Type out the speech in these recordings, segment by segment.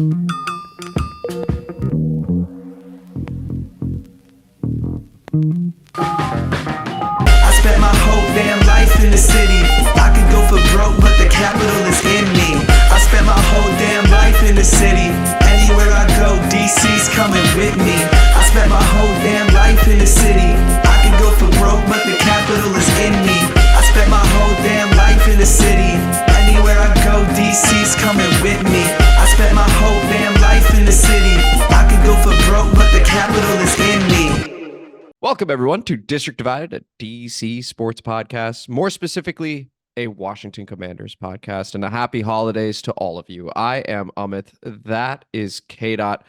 I spent my whole damn life in the city. I could go for broke, but the capital is in me. I spent my whole damn life in the city. Anywhere I go, DC's coming with me. I spent my whole damn life in the city. I could go for broke, but the capital is in me. I spent my whole damn life in the city. Anywhere I go, DC's coming with me. I spent my whole damn life in the city. I could go for broke, but the capital is in me. Welcome, everyone, to District Divided, a DC sports podcast, more specifically, a Washington Commanders podcast, and a happy holidays to all of you. I am Amit. That is K-Dot.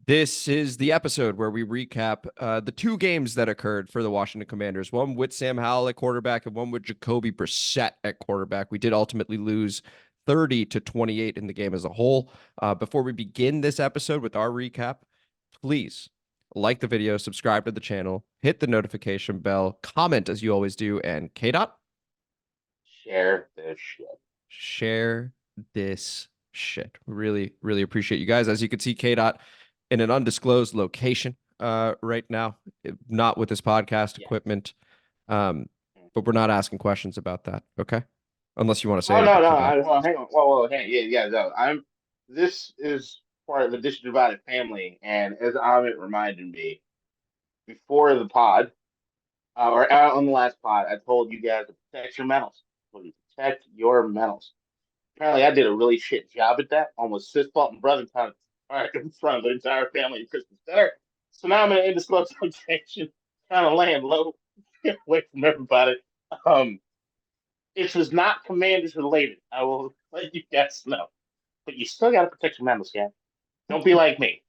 This is the episode where we recap the two games that occurred for the Washington Commanders, one with Sam Howell at quarterback and one with Jacoby Brissett at quarterback. We did ultimately lose 30-28 in the game as a whole. Before we begin this episode with our recap, please like the video, subscribe to the channel, hit the notification bell, comment as you always do, and K-Dot? Share this shit. Share this shit. Really, really appreciate you guys. As you can see, K-Dot in an undisclosed location right now, not with this podcast equipment, but we're not asking questions about that, okay? Unless you want to say No. hang Hang on. Whoa. No. This is part of the District Divided family, and as Amit reminded me before the pod, or on the last pod, I told you guys to protect your mentals. Please protect your mentals. Apparently, I did a really shit job at that. Almost fist bump and brother time in front of the entire family at Christmas dinner. So now I'm in an indisclosed location, kind of laying low, away from everybody. It was not Commanders related. I will let you guys know, but you still got to protect your mentals, guys. Don't be like me,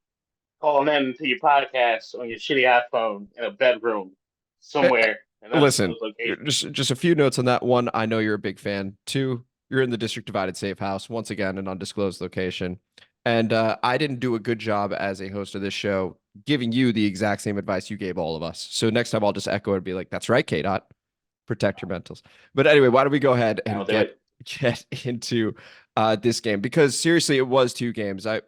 calling in to your podcast on your shitty iPhone in a bedroom somewhere. Listen, just a few notes on that. One, I know you're a big fan. Two, you're in the District Divided safe house, once again, an undisclosed location. And I didn't do a good job as a host of this show giving you the exact same advice you gave all of us. So next time I'll just echo it and be like, that's right, K-Dot. Protect your mentals. But anyway, why don't we go ahead and get into this game? Because seriously, it was two games. I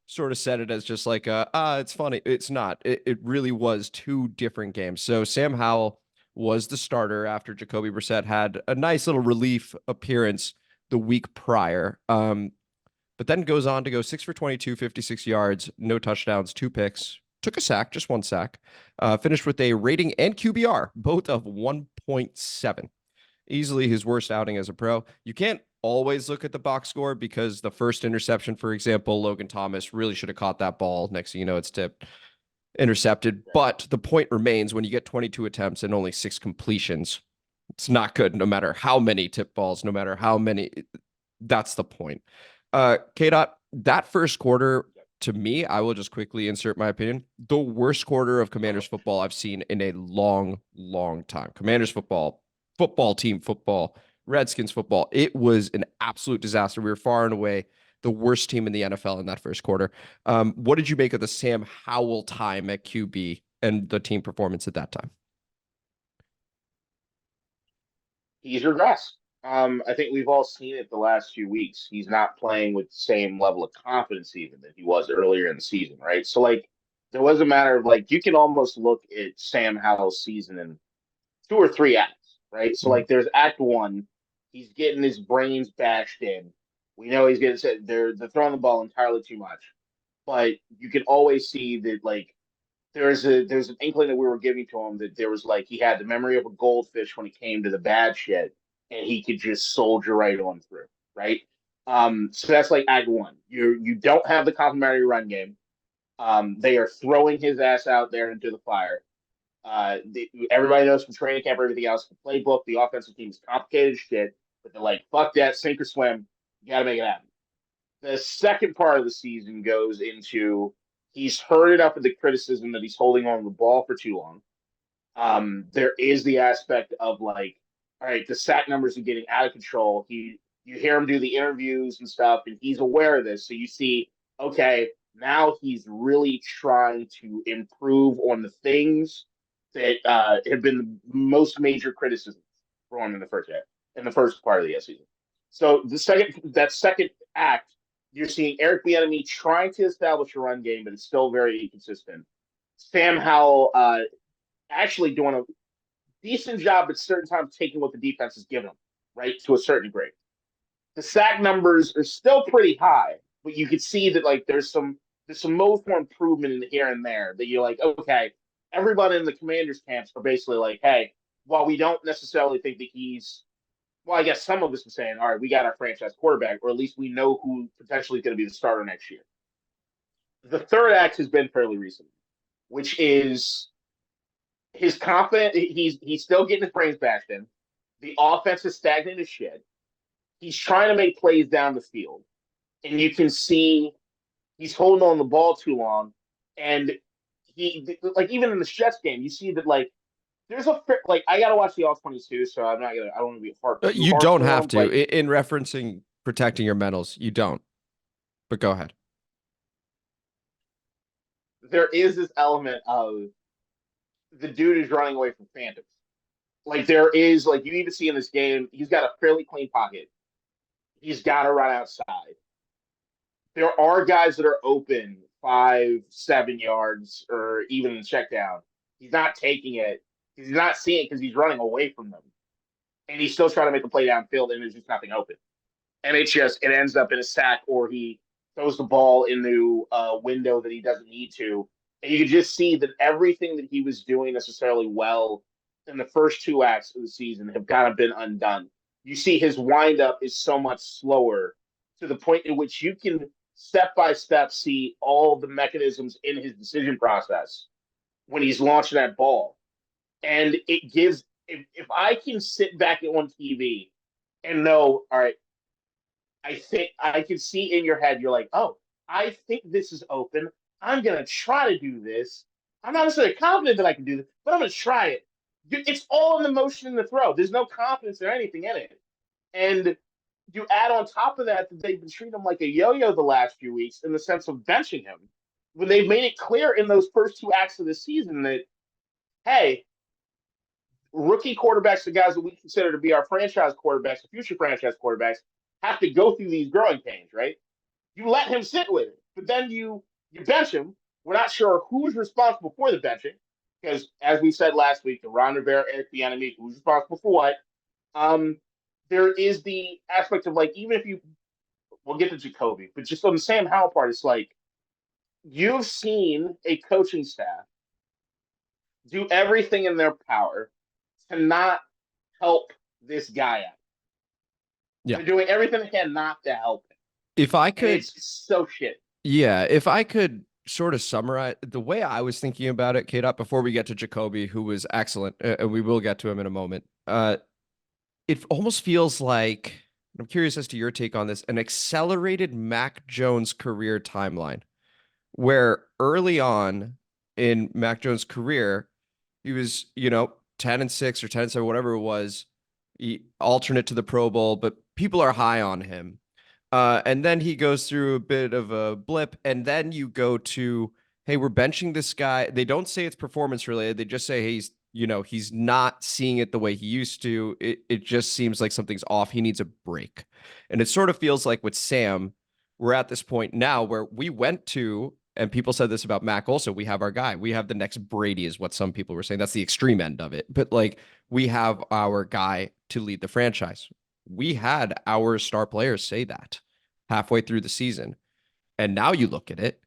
sort of said it as just like, it's funny. It's not. It really was two different games. So Sam Howell was the starter after Jacoby Brissett had a nice little relief appearance the week prior. But then goes on to go 6 for 22, 56 yards, no touchdowns, 2 picks, took a sack, just 1 sack, finished with a rating and QBR, both of 1.7. Easily his worst outing as a pro. You can't always look at the box score because the first interception, for example, Logan Thomas really should have caught that ball. Next thing you know, it's tipped, intercepted. But the point remains, when you get 22 attempts and only 6 completions, it's not good, no matter how many tip balls, no matter how many. That's the point. K-Dot, that first quarter, to me, I will just quickly insert my opinion, the worst quarter of Commanders football I've seen in a long, long time. Commanders football, football team football, Redskins football. It was an absolute disaster. We were far and away the worst team in the NFL in that first quarter. What did you make of the Sam Howell time at QB and the team performance at that time? He's regressed. I think we've all seen it the last few weeks. He's not playing with the same level of confidence even that he was earlier in the season, right? So, there was a matter of, you can almost look at Sam Howell's season in 2 or 3 acts, right? So, there's Act 1. He's getting his brains bashed in. We know he's getting they're throwing the ball entirely too much. But you can always see that, there's an inkling that we were giving to him that there was, he had the memory of a goldfish when he came to the bad shit. And he could just soldier right on through, right? So that's Act 1. You don't have the complementary run game. They are throwing his ass out there into the fire. Everybody knows from training camp or everything else, the playbook, the offensive team is complicated shit, but they're fuck that, sink or swim. You got to make it happen. The second part of the season goes into he's heard enough of the criticism that he's holding on to the ball for too long. There is the aspect of all right, the sack numbers are getting out of control. You hear him do the interviews and stuff, and he's aware of this. So you see, okay, now he's really trying to improve on the things that have been the most major criticisms for him in the first part of the season. So that second act You're seeing Eric Bieniemy trying to establish a run game, but it's still very inconsistent. Sam Howell actually doing a decent job at certain times taking what the defense is giving him, right, to a certain degree. The sack numbers are still pretty high, but you can see that like there's some room for improvement in here and there that you're like, okay, everybody in the Commanders camps are basically like, hey, while we don't necessarily think that he's well, I guess some of us are saying, all right, we got our franchise quarterback, or at least we know who potentially is going to be the starter next year. The third act has been fairly recent, which is his confidence. He's still getting his brains bashed in. The offense is stagnant as shit. He's trying to make plays down the field, and you can see he's holding on the ball too long. And he like even in the Jets game, you see that like there's a like I gotta watch the all 22, so I'm not gonna I don't want to be hard. You don't have to in referencing protecting your mentals. You don't. But go ahead. There is this element of the dude is running away from phantoms. Like there is like you even see in this game, he's got a fairly clean pocket. He's got to run outside. There are guys that are open 5-7 yards or even in check down. He's not taking it. He's not seeing it because he's running away from them. And he's still trying to make a play downfield and there's just nothing open. And it ends up in a sack or he throws the ball into a window that he doesn't need to. And you can just see that everything that he was doing necessarily well in the first two acts of the season have kind of been undone. You see his windup is so much slower to the point in which you can step by step see all the mechanisms in his decision process when he's launching that ball. And it gives, if I can sit back on TV and know, all right, I think I can see in your head, you're like, oh, I think this is open. I'm going to try to do this. I'm not necessarily confident that I can do this, but I'm going to try it. It's all in the motion in the throw. There's no confidence or anything in it. And you add on top of that that they've been treating him like a yo-yo the last few weeks in the sense of benching him. When they've made it clear in those first two acts of the season that, hey, rookie quarterbacks, the guys that we consider to be our franchise quarterbacks, the future franchise quarterbacks, have to go through these growing pains, right? You let him sit with it, but then you bench him. We're not sure who's responsible for the benching because, as we said last week, the Ron Rivera, Eric Bieniemy, who's responsible for what? There is the aspect of like, even if we'll get to Jacoby, but just on the Sam Howell part, it's like you've seen a coaching staff do everything in their power to not help this guy out. Yeah. They're doing everything they can not to help him. If I could, it's so shit. Yeah, if I could sort of summarize the way I was thinking about it, K-Dot, before we get to Jacoby, who was excellent, and we will get to him in a moment. It almost feels like, I'm curious as to your take on this, an accelerated Mac Jones career timeline, where early on in Mac Jones' career, he was, 10-6 or 10-7, whatever it was, alternate to the Pro Bowl, but people are high on him. And then he goes through a bit of a blip, and then you go to, hey, we're benching this guy. They don't say it's performance related. They just say, hey, he's not seeing it the way he used to. It just seems like something's off. He needs a break. And it sort of feels like with Sam, we're at this point now where we went to, and people said this about Mac also, we have our guy. We have the next Brady is what some people were saying. That's the extreme end of it. But like, we have our guy to lead the franchise. We had our star players say that halfway through the season. And now you look at it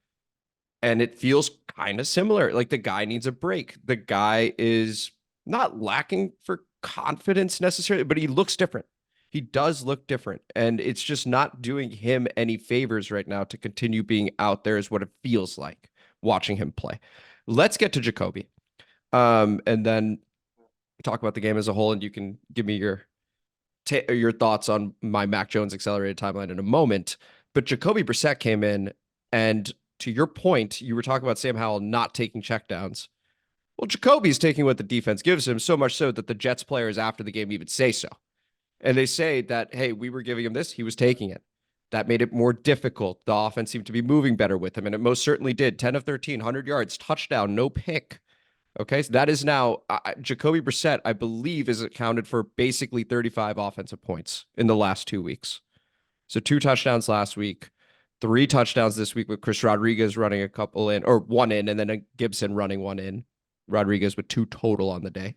and it feels kind of similar. Like the guy needs a break. The guy is not lacking for confidence necessarily, but he looks different. He does look different. And it's just not doing him any favors right now to continue being out there is what it feels like watching him play. Let's get to Jacoby. And then talk about the game as a whole, and you can give me your thoughts on my Mac Jones accelerated timeline in a moment. But Jacoby Brissett came in, and to your point, you were talking about Sam Howell not taking checkdowns. Well, Jacoby's taking what the defense gives him, so much so that the Jets players after the game even say so. And they say that, hey, we were giving him this, he was taking it. That made it more difficult. The offense seemed to be moving better with him, and it most certainly did. 10 of 13, 100 yards, touchdown, no pick. Okay, so that is now Jacoby Brissett, I believe, is accounted for basically 35 offensive points in the last 2 weeks. So 2 touchdowns last week. 3 touchdowns this week with Chris Rodriguez running a couple in, or one in, and then a Gibson running one in. Rodriguez with 2 total on the day.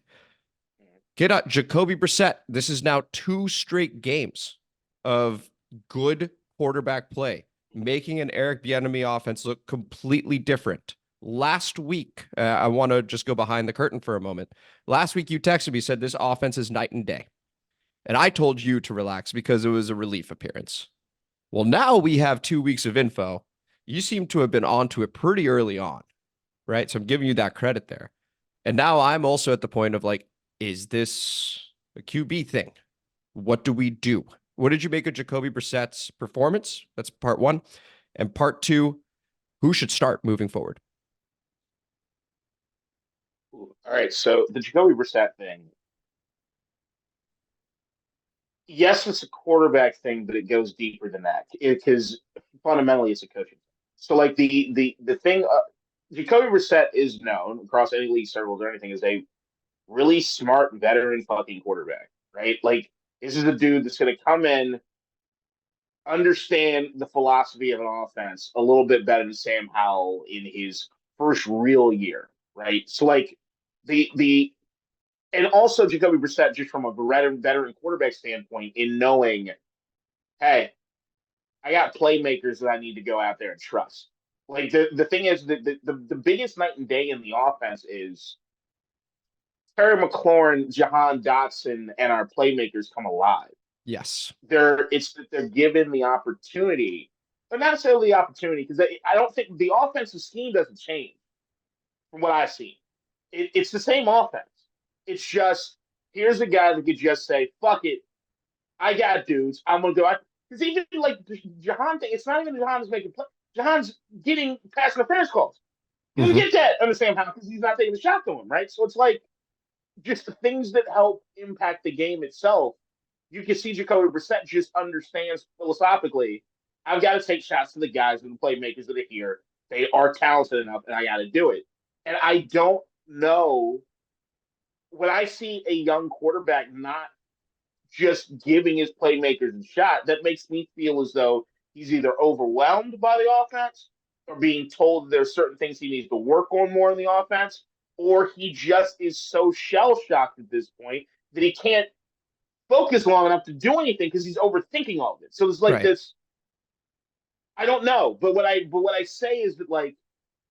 Get out Jacoby Brissett. This is now 2 straight games of good quarterback play, making an Eric Bieniemy offense look completely different. Last week, I want to just go behind the curtain for a moment. Last week, you texted me, said this offense is night and day. And I told you to relax because it was a relief appearance. Well, now we have 2 weeks of info. You seem to have been onto it pretty early on, right? So I'm giving you that credit there. And now I'm also at the point of like, is this a QB thing? What do we do? What did you make of Jacoby Brissett's performance? That's part 1. And part 2, who should start moving forward? All right, so the Jacoby Brissett thing. Yes, it's a quarterback thing, but it goes deeper than that because fundamentally it's a coaching. So like the thing, Jacoby Brissett is known across any league circles or anything as a really smart veteran fucking quarterback, right? Like this is a dude that's going to come in, understand the philosophy of an offense a little bit better than Sam Howell in his first real year, right? So like the and also Jacoby Brissett just from a veteran quarterback standpoint in knowing, hey, I got playmakers that I need to go out there and trust. Like the thing is that the biggest night and day in the offense is Terry McLaurin, Jahan Dotson, and our playmakers come alive. Yes. They're given the opportunity, but not necessarily the opportunity, because I don't think the offensive scheme doesn't change from what I've seen. It's the same offense. It's just here's a guy that could just say, fuck it, I got dudes, I'm gonna go. Because even like Jahan, it's not even Jahan's making play. Jahan's getting pass interference calls. You get that, understand how, because he's not taking the shot to him, right? So it's like just the things that help impact the game itself. You can see Jacoby Brissett just understands philosophically, I've got to take shots to the guys and the playmakers that are here. They are talented enough, and I got to do it. And I don't know when I see a young quarterback not just giving his playmakers a shot, that makes me feel as though he's either overwhelmed by the offense or being told there's certain things he needs to work on more in the offense, or he just is so shell-shocked at this point that he can't focus long enough to do anything because he's overthinking all of it. So it's like this. I don't know, but what I say is that like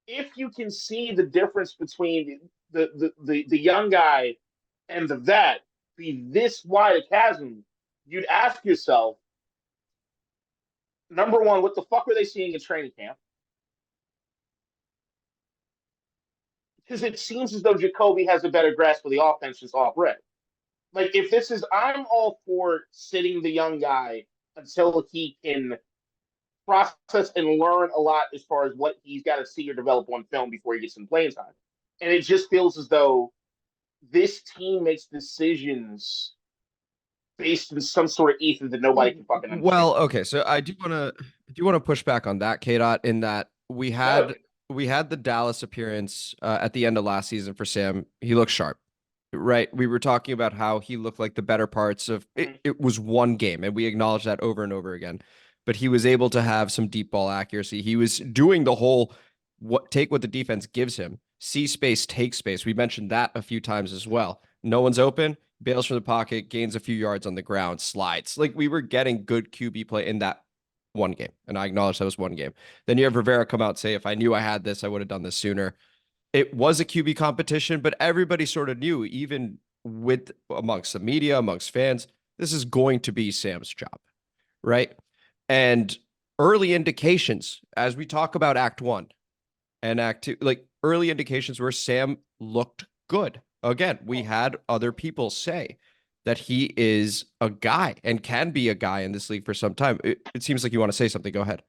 if you can see the difference between the young guy and the vet be this wide a chasm, you'd ask yourself, number one, what the fuck are they seeing in training camp? Because it seems as though Jacoby has a better grasp of the offense just off rip. Like if this is, I'm all for sitting the young guy until he can process and learn a lot as far as what he's got to see or develop on film before he gets some playing time. And it just feels as though this team makes decisions based on some sort of ether that nobody can fucking understand. Well, okay, so I do want to push back on that, K-Dot, in that we had the Dallas appearance at the end of last season for Sam. He looked sharp, right? We were talking about how he looked like the better parts of it. It was one game, and we acknowledged that over and over again. But he was able to have some deep ball accuracy. He was doing the whole take what the defense gives him. See space, take space. We mentioned that a few times as well. No one's open, bails from the pocket, gains a few yards on the ground, slides. Like we were getting good QB play in that one game. And I acknowledge that was one game. Then you have Rivera come out and say, if I knew I had this, I would have done this sooner. It was a QB competition, but everybody sort of knew, even with amongst the media, amongst fans, this is going to be Sam's job, right? And early indications, as we talk about Act 1 and Act 2, like early indications where Sam looked good. Again, we had other people say that he is a guy and can be a guy in this league for some time. It seems like you want to say something. Go ahead.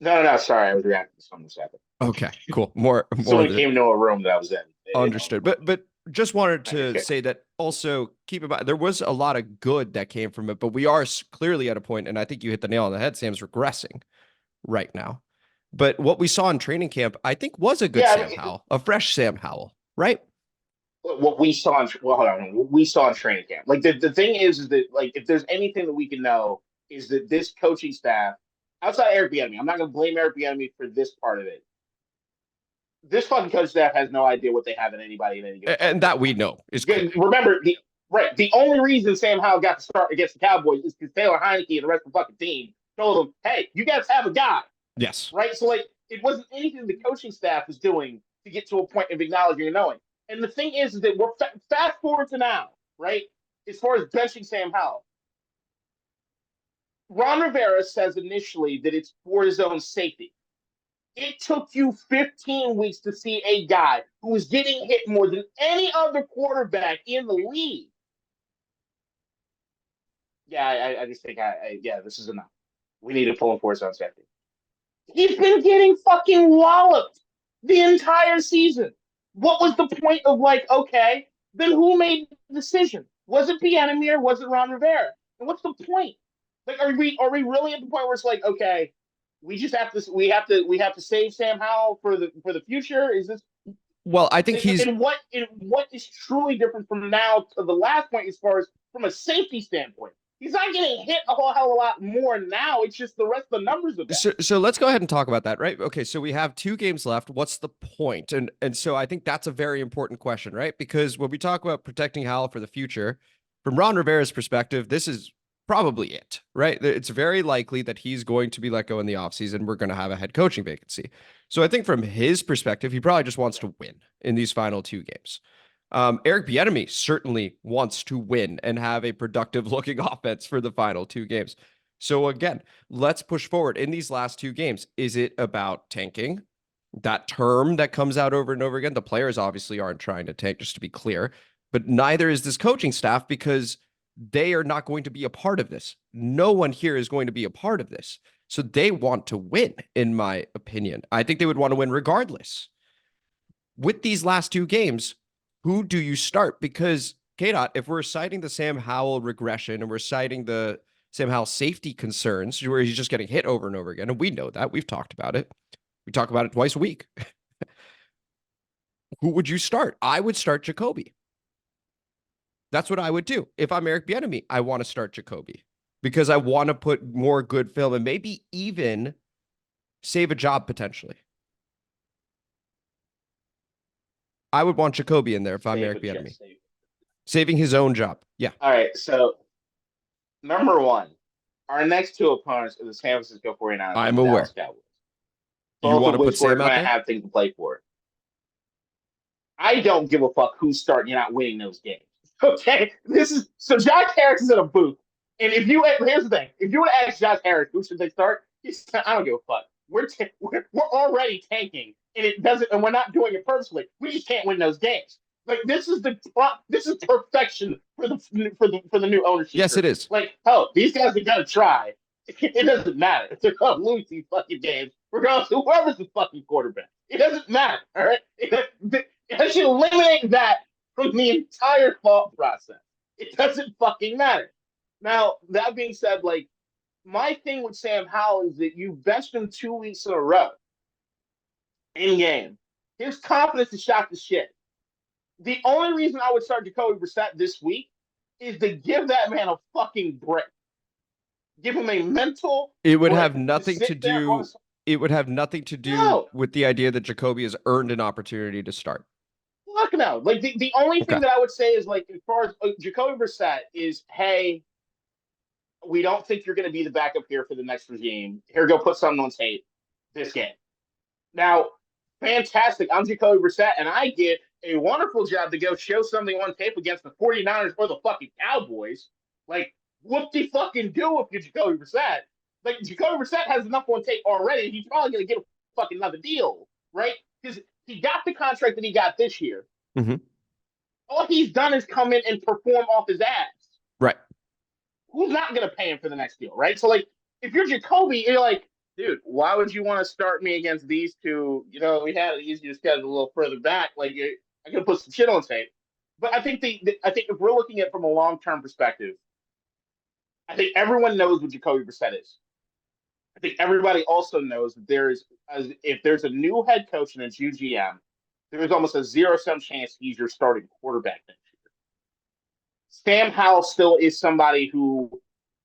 No, sorry. I was reacting to something that's happened. Okay, cool. More Someone came to a room that I was in. Understood. But just wanted to say that also keep in mind, there was a lot of good that came from it, but we are clearly at a point, and I think you hit the nail on the head, Sam's regressing right now. But what we saw in training camp, I think was a good Sam Howell, a fresh Sam Howell, right? What we saw what we saw in training camp. Like the thing is that like if there's anything that we can know is that this coaching staff outside Eric Bieniemy, I'm not going to blame Eric Bieniemy for this part of it. This fucking coach staff has no idea what they have in anybody in any given. And that we know is clear. Remember, the only reason Sam Howell got to start against the Cowboys is because Taylor Heineke and the rest of the fucking team told him, hey, you guys have a guy. Yes. Right? So, like, it wasn't anything the coaching staff was doing to get to a point of acknowledging and knowing. And the thing is that we're fast forward to now, right? As far as benching Sam Howell. Ron Rivera says initially that it's for his own safety. It took you 15 weeks to see a guy who was getting hit more than any other quarterback in the league. Yeah, I just think, this is enough. We need to pull him for his own safety. He's been getting fucking walloped the entire season. What was the point of, like, okay, then who made the decision? Was it Bieniemy or was it Ron Rivera? And what's the point? Like, are we really at the point where it's like, okay, we have to save Sam Howell for the future? Is this? Well, I think what is truly different from now to the last point as far as from a safety standpoint? He's not getting hit a whole hell of a lot more now. It's just the rest of the numbers of that. So let's go ahead and talk about that, right? Okay, so we have 2 games left. What's the point? And so I think that's a very important question, right? Because when we talk about protecting Howell for the future, from Ron Rivera's perspective, this is probably it, right? It's very likely that he's going to be let go in the offseason. We're going to have a head coaching vacancy. So I think from his perspective, he probably just wants to win in these final 2 games. Eric Bieniemy certainly wants to win and have a productive looking offense for the final 2 games. So again, let's push forward in these last 2 games. Is it about tanking? That term that comes out over and over again, the players obviously aren't trying to tank, just to be clear, but neither is this coaching staff because they are not going to be a part of this. No one here is going to be a part of this. So they want to win, in my opinion. I think they would want to win regardless. With these last 2 games, who do you start? Because, K-Dot, if we're citing the Sam Howell regression and we're citing the Sam Howell safety concerns where he's just getting hit over and over again, and we know that. We've talked about it. We talk about it twice a week. Who would you start? I would start Jacoby. That's what I would do. If I'm Eric Bieniemy, I want to start Jacoby because I want to put more good film and maybe even save a job potentially. I would want Jacoby in there if I'm Eric Bieniemy. Saving his own job. Yeah. All right. So, number 1, our next 2 opponents are the San Francisco 49ers. I'm aware. Cowboys. You want to put Sam out there? Have things to play for. I don't give a fuck who's starting. You're not winning those games. Okay, Josh Harris is in a booth, and here's the thing: if you would ask Josh Harris who should they start, he said, "I don't give a fuck. We're already tanking, and we're not doing it purposely. We just can't win those games. Like this is perfection for the new ownership. Yes, it is. Like, these guys are gonna try. It doesn't matter if they're gonna lose these fucking games, regardless of whoever's the fucking quarterback. It doesn't matter. All right, I should eliminate that from the entire thought process. It doesn't fucking matter. Now, that being said, like, my thing with Sam Howell is that you benched him 2 weeks in a row in game. His confidence is shot to shit. The only reason I would start Jacoby Brissett this week is to give that man a fucking break. Give him a mental. It would have nothing to do. It would have nothing to do with the idea that Jacoby has earned an opportunity to start. Fuck no. Like the only thing that I would say is like as far as Jacoby Brissett is, hey, we don't think you're going to be the backup here for the next regime. Here, go put something on tape this game. Now, fantastic. I'm Jacoby Brissett, and I get a wonderful job to go show something on tape against the 49ers or the fucking Cowboys. Like, whoop-de-fucking do if you're Jacoby Brissett. Like, Jacoby Brissett has enough on tape already. He's probably going to get a fucking another deal, right? Because he got the contract that he got this year. Mm-hmm. All he's done is come in and perform off his ass. Right. Who's not going to pay him for the next deal, right? So, like, if you're Jacoby, you're like, dude, why would you want to start me against these two? You know, we had an easier schedule a little further back. Like, I could put some shit on tape. But I think I think if we're looking at it from a long-term perspective, I think everyone knows what Jacoby Brissett is. I think everybody also knows that if there's a new head coach and it's UGM, there is almost a 0-sum chance he's your starting quarterback next year. Sam Howell still is somebody who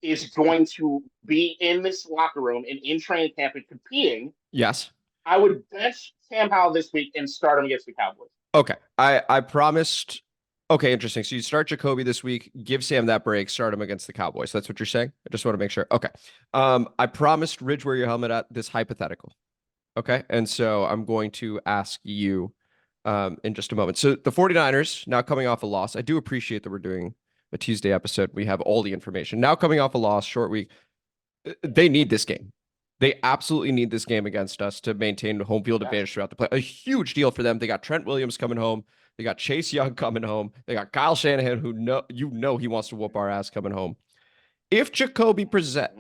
is going to be in this locker room and in training camp and competing, Yes. I would bench Sam Howell this week and start him against the Cowboys. Okay. I promised. Okay, interesting. So you start Jacoby this week, give Sam that break, start him against the Cowboys. That's what you're saying? I just want to make sure. Okay. I promised Ridge wear your helmet at this hypothetical. Okay. And so I'm going to ask you in just a moment. So the 49ers now coming off a loss. I do appreciate that we're doing a Tuesday episode. We have all the information. Now coming off a loss, short week. They need this game. They absolutely need this game against us to maintain home field advantage throughout the play. A huge deal for them. They got Trent Williams coming home. They got Chase Young coming home. They got Kyle Shanahan, who he wants to whoop our ass coming home. If Jacoby Brissett,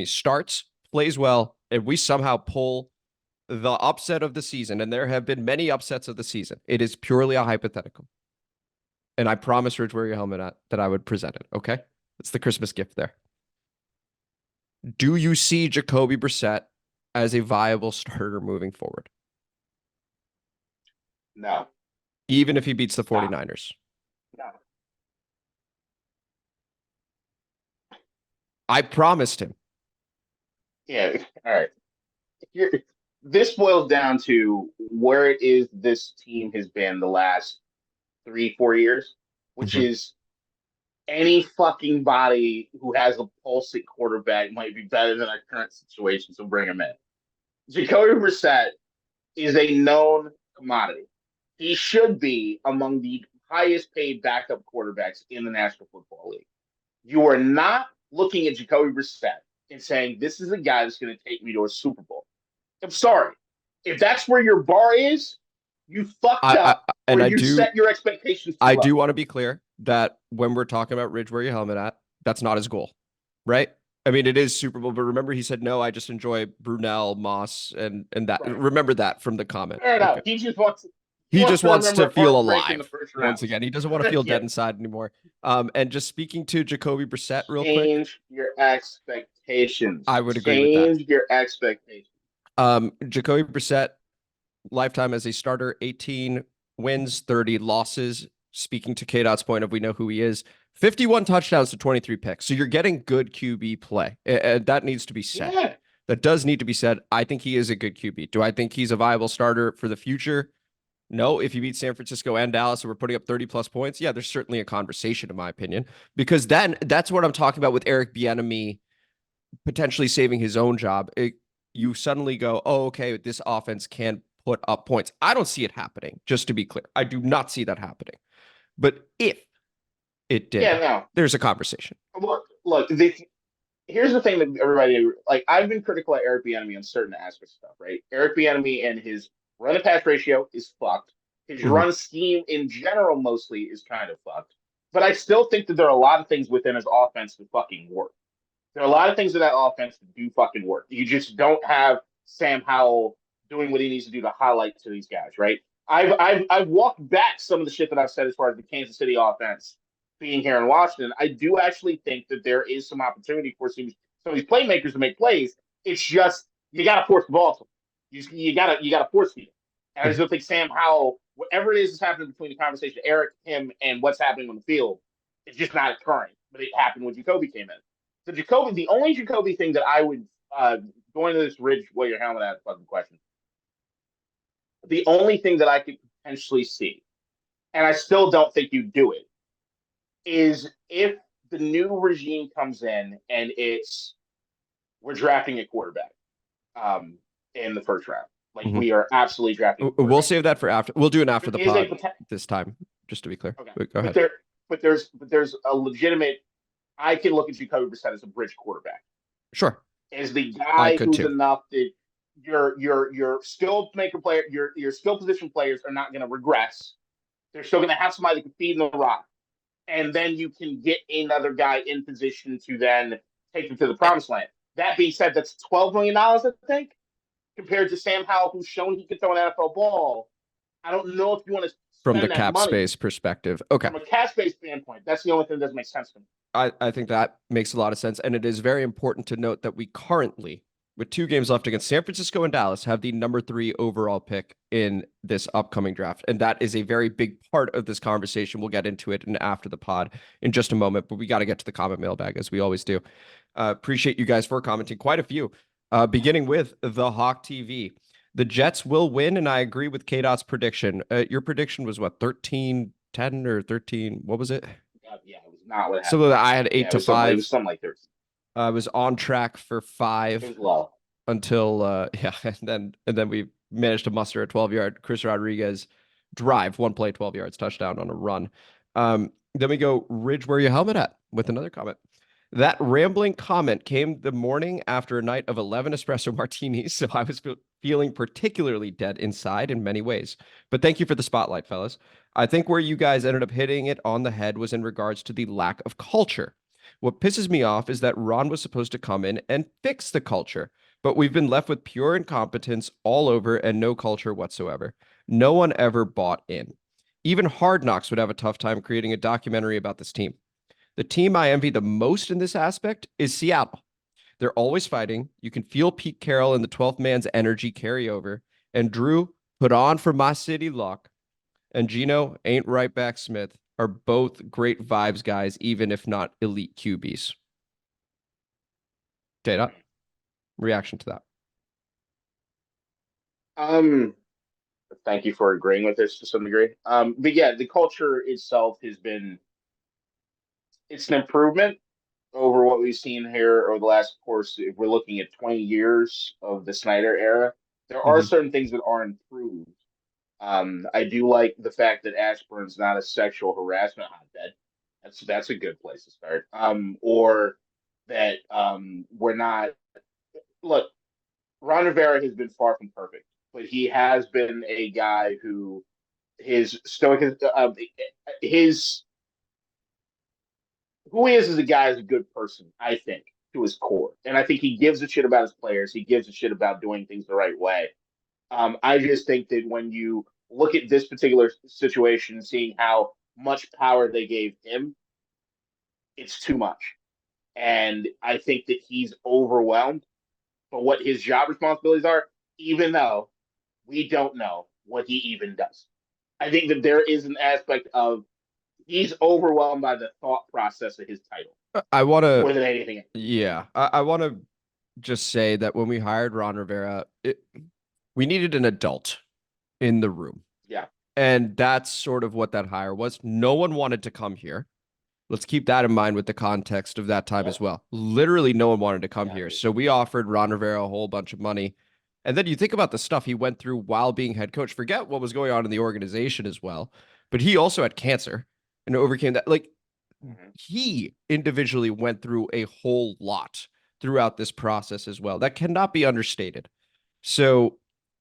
starts, plays well, and we somehow pull the upset of the season, and there have been many upsets of the season, it is purely a hypothetical. And I promise Ridge wear your helmet at that I would present it. Okay, it's the Christmas gift there. Do you see Jacoby Brissett as a viable starter moving forward? No. Even if he beats the 49ers? No. I promised him. Yeah. All right. This boils down to where it is this team has been the last 3-4 years, which is any fucking body who has a pulse at quarterback might be better than our current situation, so bring him in. Jacoby Brissett is a known commodity. He should be among the highest paid backup quarterbacks in the National Football League. You are not looking at Jacoby Brissett and saying, this is a guy that's going to take me to a Super Bowl. I'm sorry. If that's where your bar is, you fucked up, and you set your expectations too low. I do want to be clear that when we're talking about Ridge wear your helmet at, that's not his goal, right? I mean, it is Super Bowl, but remember he said, no, I just enjoy Brunell, Moss, and that. Right. Remember that from the comment. Fair enough. Okay. He just wants to feel alive once again. He doesn't want to feel dead inside anymore. And just speaking to Jacoby Brissett real quick. Change your expectations. I would agree with that. Change your expectations. Jacoby Brissett, lifetime as a starter, 18 wins, 30 losses. Speaking to K-Dot's point of we know who he is, 51 touchdowns to 23 picks. So you're getting good QB play. That needs to be said. Yeah. That does need to be said. I think he is a good QB. Do I think he's a viable starter for the future? No. If you beat San Francisco and Dallas and we're putting up 30-plus points, yeah, there's certainly a conversation, in my opinion. Because then that's what I'm talking about with Eric Bieniemy potentially saving his own job. You suddenly go, oh, okay, this offense can put up points. I don't see it happening, just to be clear. I do not see that happening. But if it did, there's a conversation. Look, here's the thing that everybody, like, I've been critical of Eric Bieniemy on certain aspects of stuff, right? Eric Bieniemy and his run-to-pass ratio is fucked. His run scheme in general mostly is kind of fucked. But I still think that there are a lot of things within his offense that fucking work. There are a lot of things in that offense that do fucking work. You just don't have Sam Howell doing what he needs to do to highlight to these guys, right? I've walked back some of the shit that I've said as far as the Kansas City offense being here in Washington. I do actually think that there is some opportunity for some of these playmakers to make plays. It's just you got to force the ball to them. You got to force feed it. And I just don't think Sam Howell, whatever it is that's happening between the conversation, Eric, him, and what's happening on the field, it's just not occurring. But it happened when Jacoby came in. So Jacoby, the only Jacoby thing that I would going to this Ridge wear your helmet at fucking question. The only thing that I could potentially see, and I still don't think you do it, is if the new regime comes in and we're drafting a quarterback in the first round. Like we are absolutely drafting. We'll save that for after. We'll do it after the pod this time, just to be clear. Okay. Go ahead. But there's a legitimate. I can look at Jacoby Brissett as a bridge quarterback. Sure. As the guy who's enough that your skill maker player, your skill position players are not going to regress. They're still going to have somebody that can feed in the rock. And then you can get another guy in position to then take them to the promised land. That being said, that's $12 million, I think, compared to Sam Howell, who's shown he can throw an NFL ball. I don't know if you want to from the cap space perspective. Okay. From a cap space standpoint, that's the only thing that doesn't make sense to me. I think that makes a lot of sense. And it is very important to note that we currently with 2 games left against San Francisco and Dallas, have the number 3 overall pick in this upcoming draft. And that is a very big part of this conversation. We'll get into it after the pod in just a moment, but we got to get to the comment mailbag as we always do. Appreciate you guys for commenting. Quite a few. Beginning with the Hawk TV. The Jets will win, and I agree with K-Dot's prediction. Your prediction was what, 13-10 or 13? What was it? Yeah, it was not what happened. So I had 8 to 5. It was something like 13. I was on track for 5. It was low. Until and then we managed to muster a 12-yard Chris Rodriguez drive, 1 play, 12 yards, touchdown on a run. Then we go, Ridge, where your helmet at? With another comment. That rambling comment came the morning after a night of 11 espresso martinis, so I was feeling particularly dead inside in many ways. But thank you for the spotlight, fellas. I think where you guys ended up hitting it on the head was in regards to the lack of culture. What pisses me off is that Ron was supposed to come in and fix the culture, but we've been left with pure incompetence all over and no culture whatsoever. No one ever bought in. Even Hard Knocks would have a tough time creating a documentary about this team. The team I envy the most in this aspect is Seattle. They're always fighting. You can feel Pete Carroll and the 12th man's energy carry over. And Drew, put on for my city luck, and Gino, ain't right back Smith, are both great vibes guys, even if not elite QBs. Data reaction to that. Thank you for agreeing with this to some degree. But yeah, the culture itself has been, it's an improvement over what we've seen here over the last course. If we're looking at 20 years of the Snyder era, there are certain things that are improved. I do like the fact that Ashburn's not a sexual harassment hotbed. That's a good place to start. Or that we're not. Look, Ron Rivera has been far from perfect, but he has been a guy who his stoic, his who he is as a guy is a good person, I think, to his core, and I think he gives a shit about his players. He gives a shit about doing things the right way. I just think that when you look at this particular situation, seeing how much power they gave him, it's too much. And I think that he's overwhelmed for what his job responsibilities are, even though we don't know what he even does. I think that there is an aspect of he's overwhelmed by the thought process of his title. I want to more than anything else. Yeah, I want to just say that when we hired Ron Rivera, we needed an adult in the room. Yeah. And that's sort of what that hire was. No one wanted to come here. Let's keep that in mind with the context of that time as well. Literally no one wanted to come here. So we offered Ron Rivera a whole bunch of money. And then you think about the stuff he went through while being head coach. Forget what was going on in the organization as well. But he also had cancer and overcame that. Like, he individually went through a whole lot throughout this process as well. That cannot be understated. So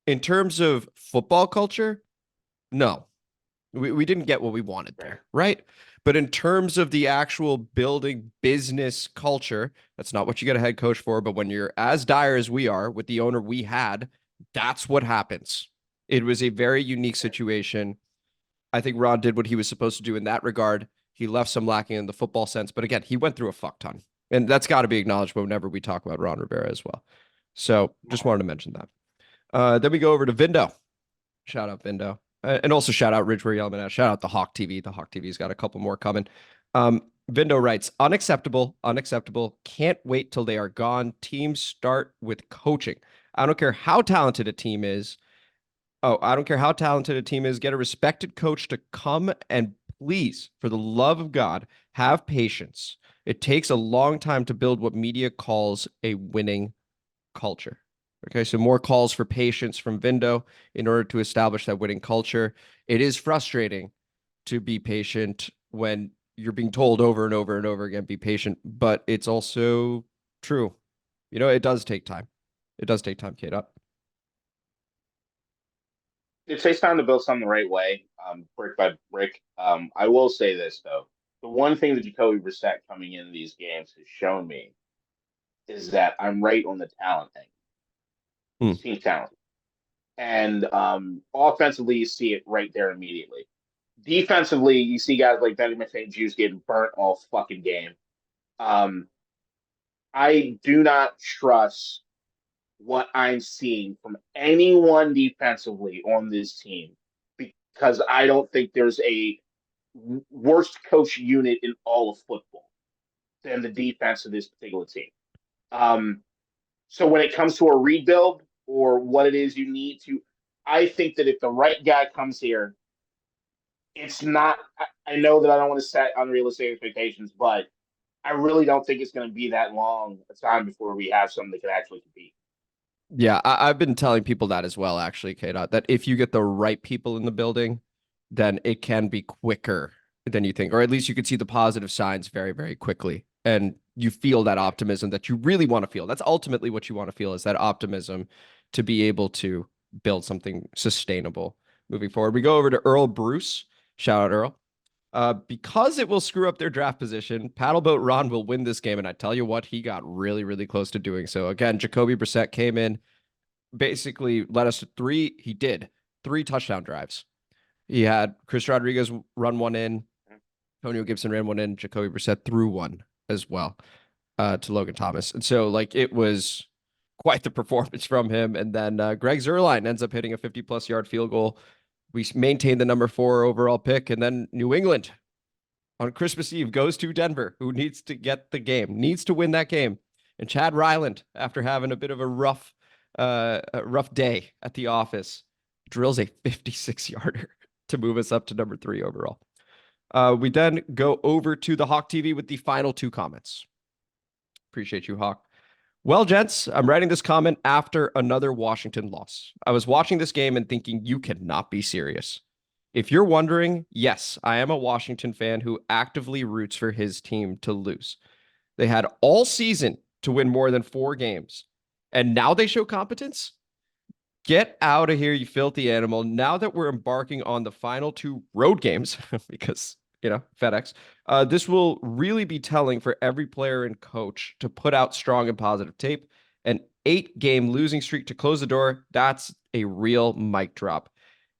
in terms of football culture, no, we didn't get what we wanted there, right? But in terms of the actual building business culture, that's not what you get a head coach for. But when you're as dire as we are with the owner we had, that's what happens. It was a very unique situation. I think Ron did what he was supposed to do in that regard. He left some lacking in the football sense. But again, he went through a fuck ton. And that's got to be acknowledged whenever we talk about Ron Rivera as well. So just wanted to mention that. Then we go over to Vindo. Shout out Vindo. And also shout out Ridge where you're yelling at. Shout out the Hawk TV. The Hawk TV's got a couple more coming. Vindo writes, unacceptable. Can't wait till they are gone. Teams start with coaching. I don't care how talented a team is. Get a respected coach to come and please, for the love of God, have patience. It takes a long time to build what media calls a winning culture. Okay, so more calls for patience from Vindo in order to establish that winning culture. It is frustrating to be patient when you're being told over and over and over again, be patient, but it's also true. You know, it does take time. It does take time, K-Dot. It takes time to build something the right way, brick by brick. I will say this, though. The one thing that Jacoby Brissett coming into these games has shown me is that I'm right on the talent thing. Team talent. And offensively, you see it right there immediately. Defensively, you see guys like Benjamin St. Juice getting burnt all fucking game. I do not trust what I'm seeing from anyone defensively on this team because I don't think there's a worst coach unit in all of football than the defense of this particular team. So when it comes to a rebuild or what it is you need to, I think that if the right guy comes here, it's not. I know that I don't want to set unrealistic expectations, but I really don't think it's going to be that long a time before we have something that can actually compete. Yeah, I've been telling people that as well, actually, K-Dot, that if you get the right people in the building, then it can be quicker than you think, or at least you could see the positive signs very, very quickly. And you feel that optimism that you really want to feel. That's ultimately what you want to feel, is that optimism to be able to build something sustainable moving forward. We go over to Earl Bruce. Shout out, Earl. Because it will screw up their draft position, Paddleboat Ron will win this game. And I tell you what, he got really, really close to doing so. Again, Jacoby Brissett came in, basically led us to three touchdown drives. He had Chris Rodriguez run one in, Antonio Gibson ran one in, Jacoby Brissett threw one as well to Logan Thomas. And so, like, it was quite the performance from him. And then Greg Zuerlein ends up hitting a 50-plus yard field goal. We maintain the number 4 overall pick. And then New England on Christmas Eve goes to Denver, who needs to get the game, needs to win that game. And Chad Ryland, after having a bit of a rough day at the office, drills a 56-yarder to move us up to number 3 overall. We then go over to the Hawk TV with the final 2 comments. Appreciate you, Hawk. Well, gents, I'm writing this comment after another Washington loss. I was watching this game and thinking, you cannot be serious. If you're wondering, yes, I am a Washington fan who actively roots for his team to lose. They had all season to win more than 4 games, and now they show competence? Get out of here, you filthy animal. Now that we're embarking on the final 2 road games, because, FedEx, this will really be telling for every player and coach to put out strong and positive tape. An 8-game losing streak to close the door, that's a real mic drop.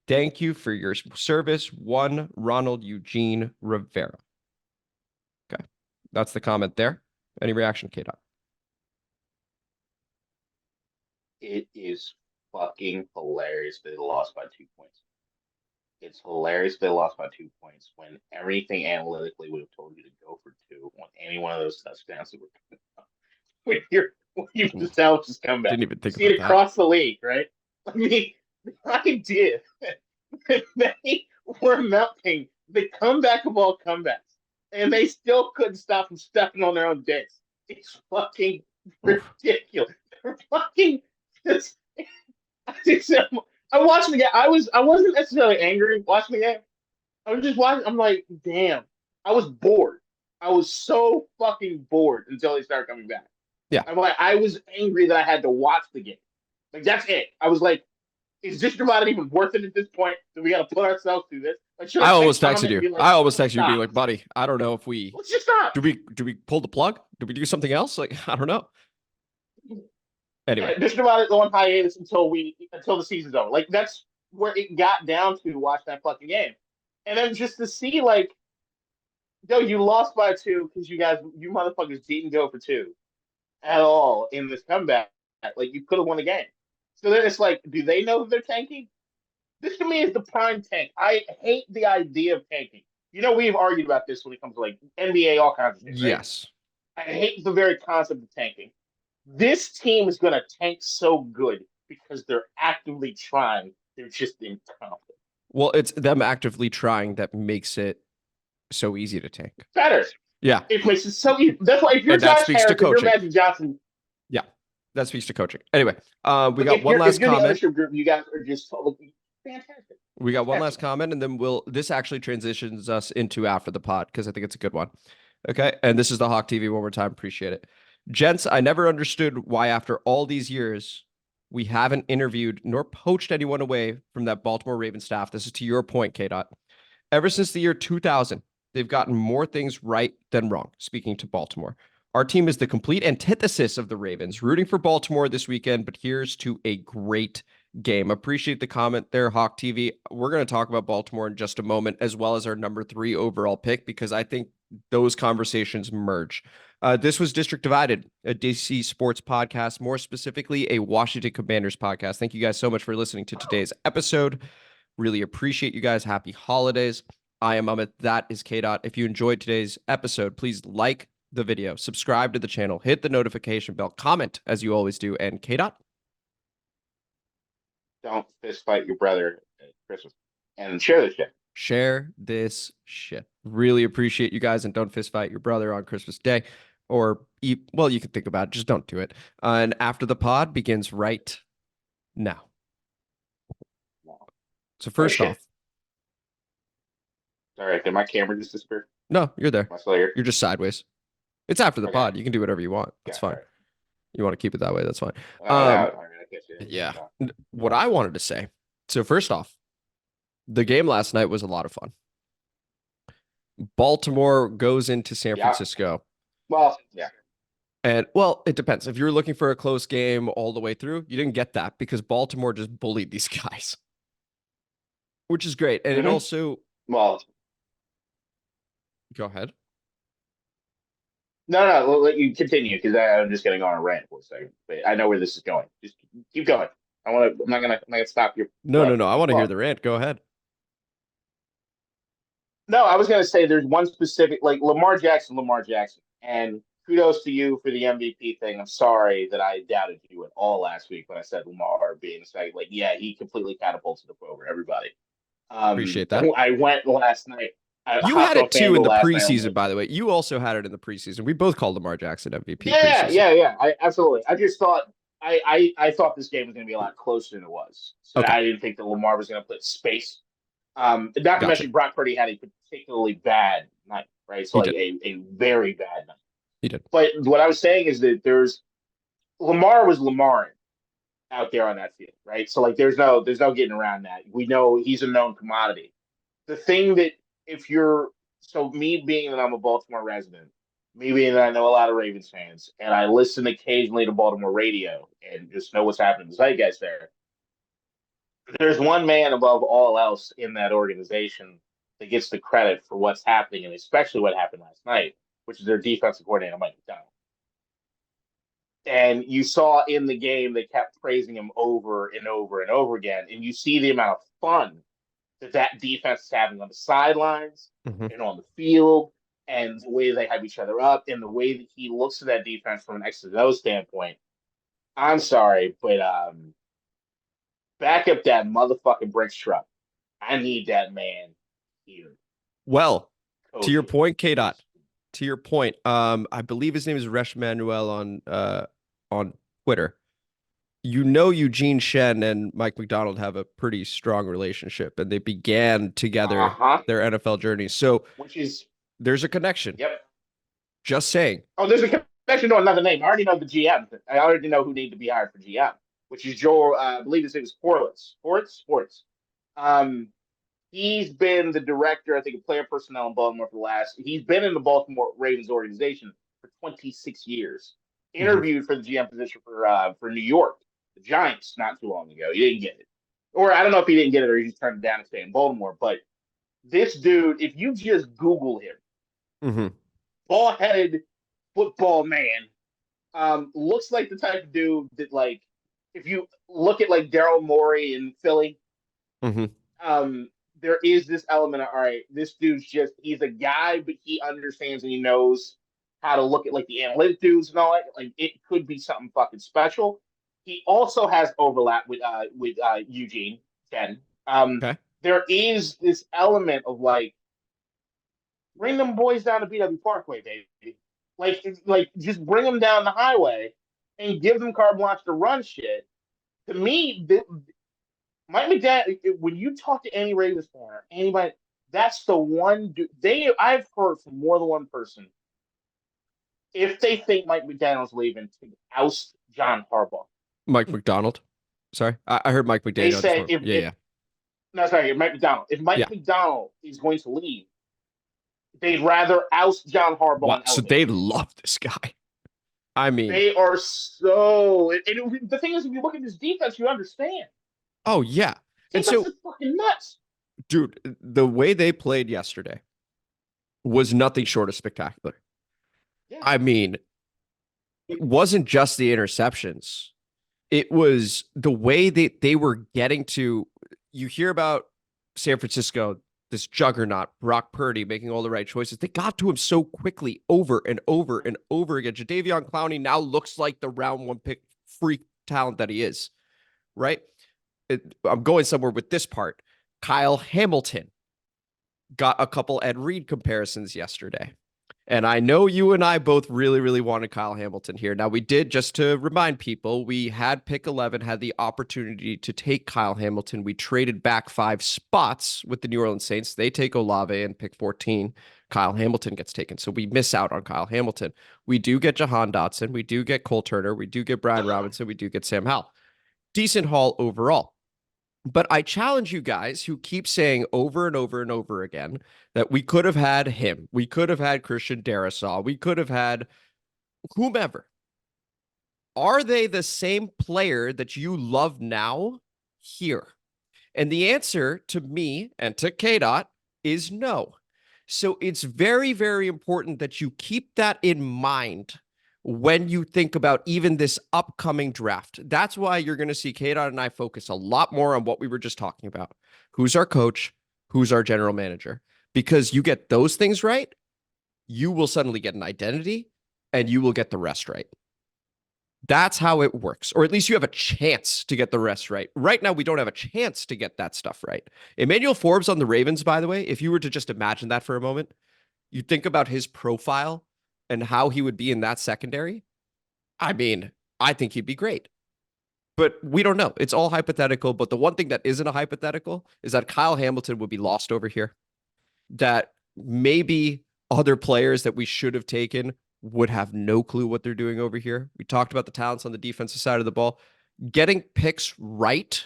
Thank you for your service. One, Ronald Eugene Rivera. Okay, that's the comment there. Any reaction, K-Dot? It is fucking hilarious that they lost by 2 points. It's hilarious they lost by 2 points when everything analytically would have told you to go for 2 on any one of those touchdowns that were coming up. When you just come back. Didn't even think See about it across the league, right? I mean, the idea that they were mounting the comeback of all comebacks, and they still couldn't stop from stepping on their own dicks. It's fucking ridiculous. They're fucking just. I watched the game. I wasn't necessarily angry watching the game. I was just watching. I'm like, damn. I was bored. I was so fucking bored until they started coming back. Yeah. I'm like, I was angry that I had to watch the game. Like, that's it. I was like, is this about it even worth it at this point? Do we got to put ourselves through this? Like, I almost texted you. Like, I almost texted you, being like, buddy, I don't know if we. Let's just stop. Do we pull the plug? Do we do something else? Like, I don't know. Anyway, Mr. About it on hiatus until the season's over. Like, that's where it got down to watch that fucking game, and then just to see, like, yo, you lost by 2 because you motherfuckers didn't go for 2 at all in this comeback. Like, you could have won the game. So then it's like, do they know that they're tanking? This to me is the prime tank. I hate the idea of tanking. We've argued about this when it comes to like NBA, all kinds of things. Right? yes. I hate the very concept of tanking. This team is going to tank so good because they're actively trying. They're just incompetent. Well, it's them actively trying that makes it so easy to tank. Better. Yeah. It makes it so easy. That's why if you're Josh Harris, if you're Magic Johnson. Yeah. That speaks to coaching. Anyway, we got one last comment. Group, you guys are just fantastic. We got one last comment, and then this actually transitions us into after the pod, because I think it's a good one. Okay. And this is the Hawk TV one more time. Appreciate it. Gents, I never understood why after all these years, we haven't interviewed nor poached anyone away from that Baltimore Ravens staff. This is to your point, K-Dot. Ever since the year 2000, they've gotten more things right than wrong, speaking to Baltimore. Our team is the complete antithesis of the Ravens, rooting for Baltimore this weekend, but here's to a great game. Appreciate the comment there, Hawk TV. We're going to talk about Baltimore in just a moment, as well as our number 3 overall pick, because I think those conversations merge. This was District Divided, a DC sports podcast, more specifically a Washington Commanders podcast. Thank you guys so much for listening to today's episode. Really appreciate you guys. Happy holidays. I am Amit. That is K-Dot. If you enjoyed today's episode, please like the video, subscribe to the channel, hit the notification bell, comment as you always do, and K-Dot. Don't fist fight your brother at Christmas. And share this shit. Share this shit. Really appreciate you guys, and don't fist fight your brother on Christmas Day. Or, well, you can think about it. Just don't do it. And After the Pod begins right now. So first off. All right, did my camera just disappear? No, you're there. Am I still here? You're just sideways. It's after the pod. You can do whatever you want. That's fine. Right. You want to keep it that way, that's fine. Yeah. What I wanted to say. So first off, the game last night was a lot of fun. Baltimore goes into San Francisco. Well, yeah. And, well, it depends. If you're looking for a close game all the way through, you didn't get that because Baltimore just bullied these guys, which is great. And it also... Well... Go ahead. No, we'll let you continue because I'm just going to go on a rant for a second. But I know where this is going. Just keep going. I'm not gonna stop you. No. I want to hear the rant. Go ahead. No, I was going to say there's one specific, like Lamar Jackson, and kudos to you for the MVP thing. I'm sorry that I doubted you at all last week when I said Lamar being like, yeah, he completely catapulted over everybody. Appreciate that. I went last night. You had it too in the preseason, by the way. You also had it in the preseason. We both called Lamar Jackson MVP. Yeah. Absolutely. I just thought I thought this game was going to be a lot closer than it was. So I didn't think that Lamar was going to put space. Not to mention Brock Purdy had a particularly bad night, right? So a very bad night. He did. But what I was saying is that Lamar was Lamar out there on that field, right? So there's no getting around that. We know he's a known commodity. The thing that me being that I'm a Baltimore resident, me being that I know a lot of Ravens fans, and I listen occasionally to Baltimore radio and just know what's happening in the zeitgeist there. There's one man above all else in that organization that gets the credit for what's happening, and especially what happened last night, which is their defensive coordinator, Mike McDonald. And you saw in the game, they kept praising him over and over and over again, and you see the amount of fun that defense is having on the sidelines and on the field, and the way they have each other up, and the way that he looks at that defense from an X to O standpoint. I'm sorry, but back up that motherfucking Brinks truck. I need that man here. Well, to your point, K-Dot. To your point, I believe his name is Resh Manuel on Twitter. You know, Eugene Shen and Mike McDonald have a pretty strong relationship, and they began together their NFL journey. So, there's a connection. Yep. Just saying. Oh, there's a connection to another name. I already know the GM. I already know who needed to be hired for GM, which is Joel. I believe his name is Sports. He's been the director, I think, of player personnel in Baltimore he's been in the Baltimore Ravens organization for 26 years. Interviewed for the GM position for New York, the Giants, not too long ago. He didn't get it. Or I don't know if he didn't get it or he just turned it down to stay in Baltimore. But this dude, if you just Google him, ball-headed football man, looks like the type of dude that, if you look at, Daryl Morey in Philly, there is this element of, all right, this dude's he's a guy, but he understands and he knows how to look at the analytic dudes and all that. It could be something fucking special. He also has overlap with Eugene Chen. There is this element of bring them boys down to BW Parkway, baby. Just bring them down the highway and give them carte blanche to run shit. To me, Mike McDaniel, when you talk to any Ravens fan or anybody, that's the one dude. I've heard from more than one person, if they think Mike McDaniel's leaving, to oust John Harbaugh. Mike McDonald? Sorry? I heard Mike McDaniel. They say Mike McDonald. If Mike McDonald is going to leave, they'd rather oust John Harbaugh. Wow, so they love this guy. I mean, they are so. And the thing is, if you look at this defense, you understand. Oh yeah, and so fucking nuts, dude. The way they played yesterday was nothing short of spectacular. Yeah. I mean, it wasn't just the interceptions. It was the way that they were getting to. You hear about San Francisco, this juggernaut, Brock Purdy making all the right choices. They got to him so quickly over and over and over again. Jadeveon Clowney now looks like the round one pick freak talent that he is, right? I'm going somewhere with this part. Kyle Hamilton got a couple Ed Reed comparisons yesterday. And I know you and I both really, really wanted Kyle Hamilton here. Now, we did, just to remind people, we had pick 11, had the opportunity to take Kyle Hamilton. We traded back 5 spots with the New Orleans Saints. They take Olave, and pick 14, Kyle Hamilton gets taken. So we miss out on Kyle Hamilton. We do get Jahan Dotson. We do get Cole Turner. We do get Brian Robinson. We do get Sam Howell. Decent haul overall. But I challenge you guys who keep saying over and over and over again that we could have had him. We could have had Christian Darrisaw. We could have had whomever. Are they the same player that you love now here? And the answer to me and to KDOT is no. So it's very, very important that you keep that in mind when you think about even this upcoming draft. That's why you're going to see KDOT and I focus a lot more on what we were just talking about. Who's our coach? Who's our general manager? Because you get those things right, you will suddenly get an identity and you will get the rest right. That's how it works. Or at least you have a chance to get the rest right. Right now, we don't have a chance to get that stuff right. Emmanuel Forbes on the Ravens, by the way, if you were to just imagine that for a moment, you think about his profile and how he would be in that secondary. I mean, I think he'd be great. But we don't know. It's all hypothetical. But the one thing that isn't a hypothetical is that Kyle Hamilton would be lost over here. That maybe other players that we should have taken would have no clue what they're doing over here. We talked about the talents on the defensive side of the ball. Getting picks right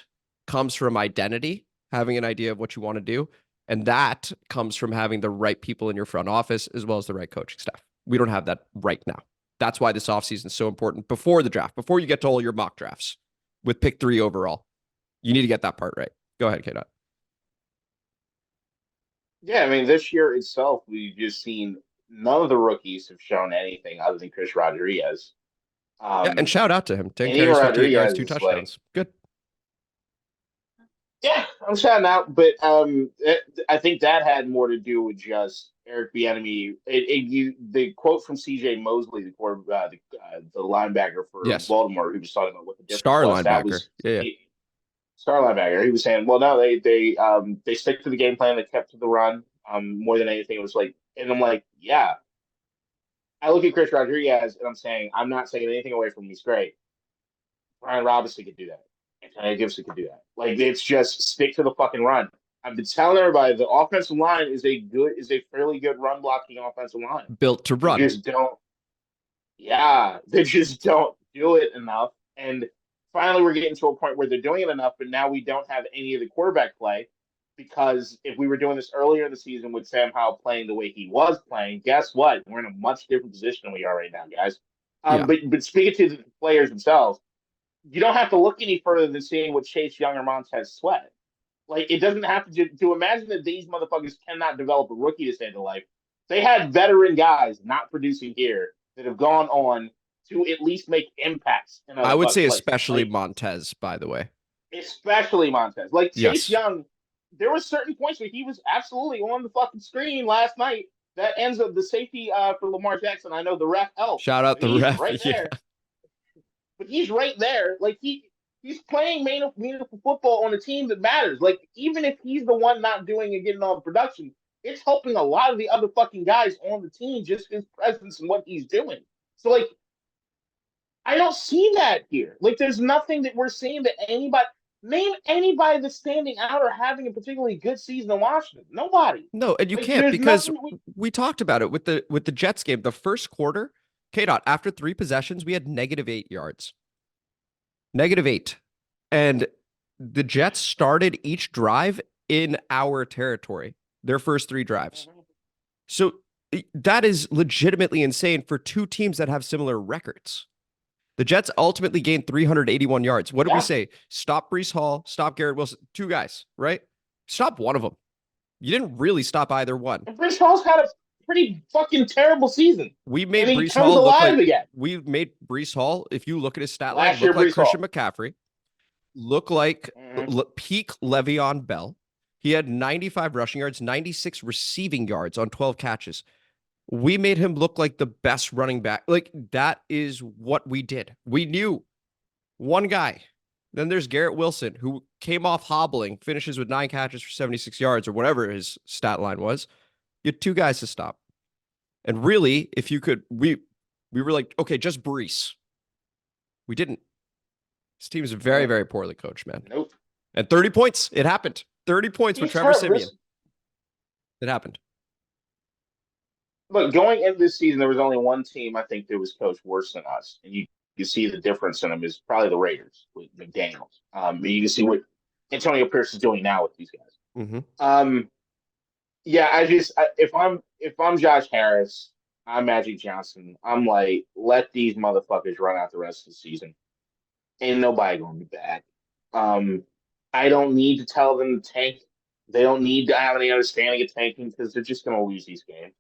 comes from identity, having an idea of what you want to do. And that comes from having the right people in your front office as well as the right coaching staff. We don't have that right now. That's why this offseason is so important before the draft, before you get to all your mock drafts with pick 3 overall. You need to get that part right. Go ahead, K-Dot. Yeah, I mean, this year itself, we've just seen none of the rookies have shown anything other than Chris Rodriguez. Yeah, and shout out to him. 10 and carries, even 58 yards, Rodriguez 2 is touchdowns. Good. Yeah, I'm shouting out, but I think that had more to do with just Eric Bieniemy. The quote from C.J. Mosley, the linebacker for Yes. Baltimore, who was talking about what the difference Star was. linebacker. That was Yeah. Star linebacker. He was saying, well, no, they stick to the game plan. They kept to the run. More than anything, it was like, and I'm like, yeah. I look at Chris Rodriguez and I'm saying, I'm not taking anything away from him. He's great. Brian Robinson could do that. Antonio Gibson could do that. Like, it's just stick to the fucking run. I've been telling everybody the offensive line is a fairly good run blocking offensive line. Built to run. They just don't do it enough. And finally we're getting to a point where they're doing it enough, but now we don't have any of the quarterback play, because if we were doing this earlier in the season with Sam Howell playing the way he was playing, guess what? We're in a much different position than we are right now, guys. Yeah. But speaking to the players themselves, you don't have to look any further than seeing what Chase Young or Montez Sweat. Like, it doesn't have to imagine that these motherfuckers cannot develop a rookie to save their life. They had veteran guys not producing here that have gone on to at least make impacts. I would say places. especially like, Montez, by the way. Especially Montez. Like, Chase Yes. Young, there were certain points where he was absolutely on the fucking screen last night. That ends up the safety for Lamar Jackson. I know the ref helped. Shout out the He's ref. right Yeah. there. But he's right there. Like, he's playing meaningful football on a team that matters. Like, even if he's the one not doing and getting all the production, it's helping a lot of the other fucking guys on the team, just his presence and what he's doing. So, like, I don't see that here. Like, there's nothing that we're seeing that name anybody that's standing out or having a particularly good season in Washington. Nobody. No, and you Like, can't, there's because nothing we talked about it with the Jets game. The first quarter, K-Dot, after 3 possessions, we had -8 yards. -8. And the Jets started each drive in our territory, their first 3 drives. So that is legitimately insane for 2 teams that have similar records. The Jets ultimately gained 381 yards. What did we say? Stop Breece Hall, stop Garrett Wilson. 2 guys, right? Stop one of them. You didn't really stop either one. Breece Hall's pretty fucking terrible season. We made and he Brees comes Hall look alive like again. we made Brees Hall. If you look at his stat line, Last year, look like Brees Christian Hall. McCaffrey, look like Mhm. peak Le'Veon Bell. He had 95 rushing yards, 96 receiving yards on 12 catches. We made him look like the best running back. Like, that is what we did. We knew one guy. Then there's Garrett Wilson, who came off hobbling, finishes with 9 catches for 76 yards or whatever his stat line was. You had 2 guys to stop. And really, if you could, we were like, okay, just Brees. We didn't. This team is very, very poorly coached, man. Nope. And 30 points. It happened. 30 points with Trevor Siemian. It happened. Look, going into this season, there was only one team I think that was coached worse than us, and you see the difference in them is probably the Raiders with McDaniels. You can see what Antonio Pierce is doing now with these guys. Mm-hmm. Yeah, if I'm Josh Harris, I'm Magic Johnson. I'm like, let these motherfuckers run out the rest of the season. Ain't nobody going to be back. I don't need to tell them to tank. They don't need to have any understanding of tanking because they're just going to lose these games.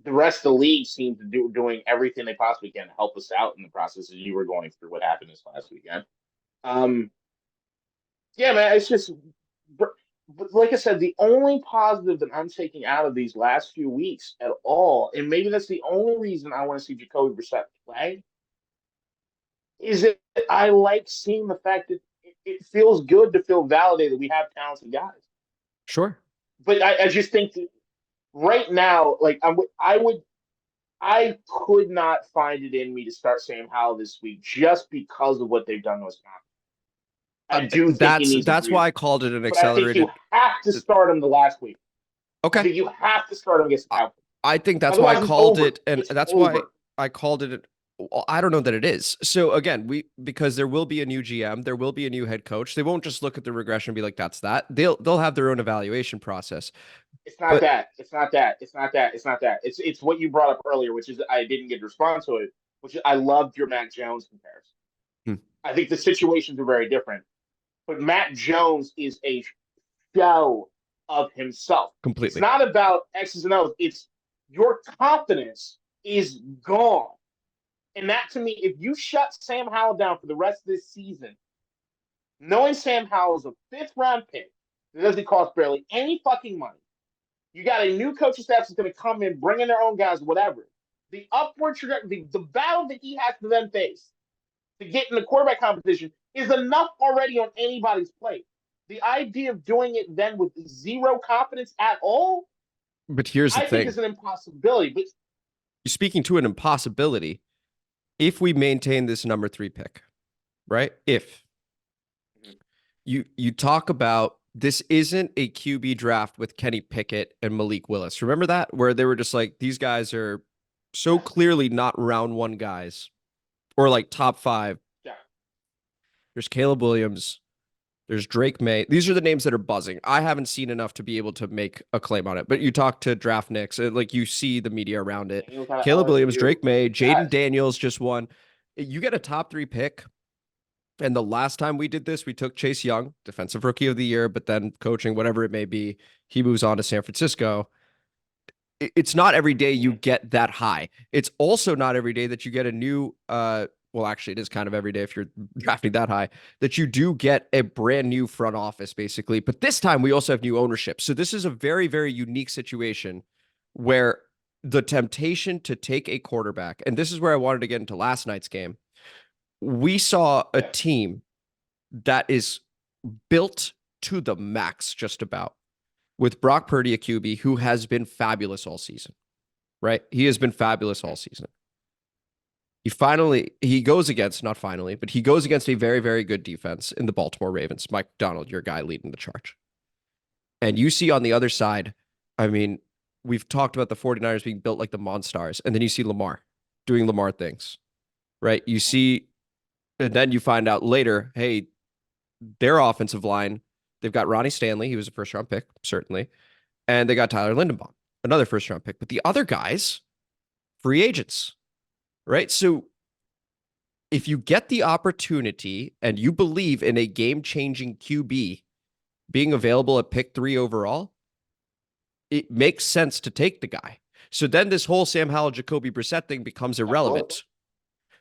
The rest of the league seems to doing everything they possibly can to help us out in the process as you were going through what happened this last weekend. Yeah, man, it's just, but like I said, the only positive that I'm taking out of these last few weeks at all, and maybe that's the only reason I want to see Jacoby Brissett play, is that I like seeing the fact that it feels good to feel validated we have talented guys. Sure. But I just think that right now, like I could not find it in me to start Sam Howell this week just because of what they've done to us. I do think that's why I called it an accelerated. But I think you have to start him the last week. Okay. I think you have to start him against Cowboys. I think that's Otherwise, why I called it, and it's that's over. why I called it. Well, I don't know that it is. So again, because there will be a new GM, there will be a new head coach. They won't just look at the regression and be like, "That's that." They'll have their own evaluation process. It's not that. It's not that. It's not that. It's not that. It's what you brought up earlier, which is I didn't get to respond to it. Which I loved your Mac Jones comparison. I think the situations are very different, but Mac Jones is a shell of himself. Completely. It's not about X's and O's. It's your confidence is gone. And that, to me, if you shut Sam Howell down for the rest of this season, knowing Sam Howell is a 5th-round pick that doesn't cost barely any fucking money, you got a new coaching staff that's going to come in, bring in their own guys, whatever. The upward trajectory, the battle that he has to then face to get in the quarterback competition is enough already on anybody's plate. The idea of doing it then with zero confidence at all, but here's the thing. I think is an impossibility. But you're speaking to an impossibility if we maintain this number 3 pick, right? If you talk about this isn't a QB draft with Kenny Pickett and Malik Willis. Remember that? Where they were just like, these guys are so clearly not round 1 guys or like top 5. Yeah. There's Caleb Williams. There's Drake May. These are the names that are buzzing. I haven't seen enough to be able to make a claim on it, but you talk to draft nicks, like you see the media around it. Caleb Williams, Drake May, Jaden Daniels just won. You get a top 3 pick. And the last time we did this, we took Chase Young, defensive rookie of the year, but then coaching, whatever it may be, he moves on to San Francisco. It's not every day you get that high. It's also not every day that you get a new, well, actually, it is kind of every day if you're drafting that high, that you do get a brand new front office, basically. But this time we also have new ownership. So this is a very, very unique situation where the temptation to take a quarterback, and this is where I wanted to get into last night's game. We saw a team that is built to the max, just about, with Brock Purdy, a QB who has been fabulous all season, right? He has been fabulous all season. He goes against a very, very good defense in the Baltimore Ravens. Mike Donald, your guy leading the charge. And you see on the other side, I mean, we've talked about the 49ers being built like the Monstars, and then you see Lamar doing Lamar things, right? You see, and then you find out later, hey, their offensive line, they've got Ronnie Stanley, he was a first-round pick, certainly, and they got Tyler Lindenbaum, another first-round pick. But the other guys, free agents, right? So if you get the opportunity and you believe in a game-changing QB being available at pick 3 overall, it makes sense to take the guy. So then this whole Sam Howell, Jacoby Brissett thing becomes irrelevant